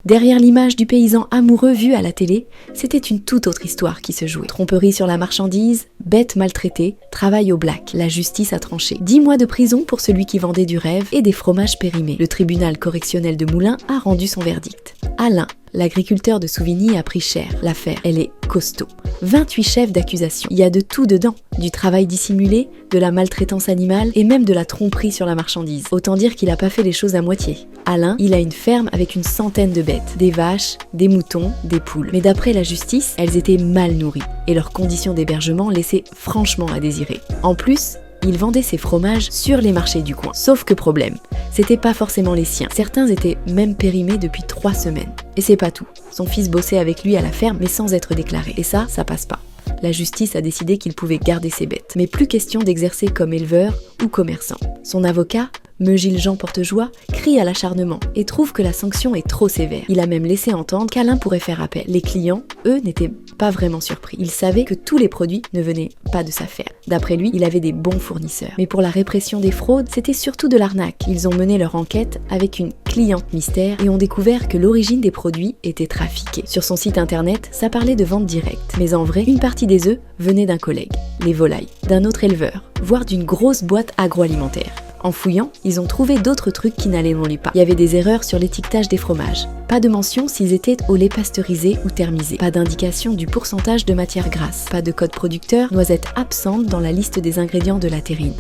Derrière l'image du paysan amoureux vu à la télé, c'était une toute autre histoire qui se jouait. Tromperie sur la marchandise, bêtes maltraitées, travail au black. La justice a tranché. 10 mois de prison pour celui qui vendait du rêve et des fromages périmés. Le tribunal correctionnel de Moulins a rendu son verdict. Alain, l'agriculteur de Souvigny, a pris cher. L'affaire, elle est costaud. 28 chefs d'accusation. Il y a de tout dedans. Du travail dissimulé, de la maltraitance animale et même de la tromperie sur la marchandise. Autant dire qu'il a pas fait les choses à moitié. Alain, il a une ferme avec une centaine de bêtes. Des vaches, des moutons, des poules. Mais d'après la justice, elles étaient mal nourries. Et leurs conditions d'hébergement laissaient franchement à désirer. En plus, il vendait ses fromages sur les marchés du coin. Sauf que problème, c'était pas forcément les siens. Certains étaient même périmés depuis 3 semaines. Et c'est pas tout. Son fils bossait avec lui à la ferme, mais sans être déclaré. Et ça passe pas. La justice a décidé qu'il pouvait garder ses bêtes. Mais plus question d'exercer comme éleveur ou commerçant. Son avocat, Meugil Jean Portejoie, crie à l'acharnement et trouve que la sanction est trop sévère. Il a même laissé entendre qu'Alain pourrait faire appel. Les clients, eux, n'étaient pas vraiment surpris. Ils savaient que tous les produits ne venaient pas de sa ferme. D'après lui, il avait des bons fournisseurs. Mais pour la répression des fraudes, c'était surtout de l'arnaque. Ils ont mené leur enquête avec une cliente mystère et ont découvert que l'origine des produits était trafiquée. Sur son site internet, ça parlait de vente directe. Mais en vrai, une partie des œufs venait d'un collègue, les volailles, d'un autre éleveur, voire d'une grosse boîte agroalimentaire. En fouillant, ils ont trouvé d'autres trucs qui n'allaient non pas. Il y avait des erreurs sur l'étiquetage des fromages. Pas de mention s'ils étaient au lait pasteurisé ou thermisé. Pas d'indication du pourcentage de matière grasse. Pas de code producteur, noisette absente dans la liste des ingrédients de la terrine.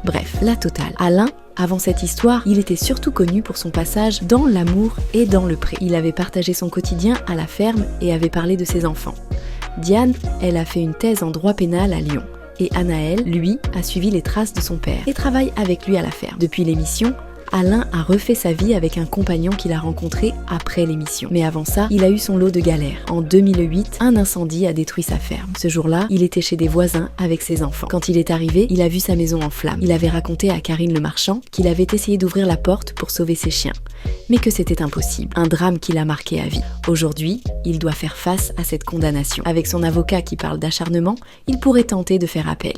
Bref, la totale. Alain, avant cette histoire, il était surtout connu pour son passage dans l'amour et dans le pré. Il avait partagé son quotidien à la ferme et avait parlé de ses enfants. Diane, elle a fait une thèse en droit pénal à Lyon. Et Anaël, lui, a suivi les traces de son père et travaille avec lui à la ferme. Depuis l'émission, Alain a refait sa vie avec un compagnon qu'il a rencontré après l'émission. Mais avant ça, il a eu son lot de galères. En 2008, un incendie a détruit sa ferme. Ce jour-là, il était chez des voisins avec ses enfants. Quand il est arrivé, il a vu sa maison en flammes. Il avait raconté à Karine le marchand qu'il avait essayé d'ouvrir la porte pour sauver ses chiens, mais que c'était impossible. Un drame qui l'a marqué à vie. Aujourd'hui, il doit faire face à cette condamnation. Avec son avocat qui parle d'acharnement, il pourrait tenter de faire appel.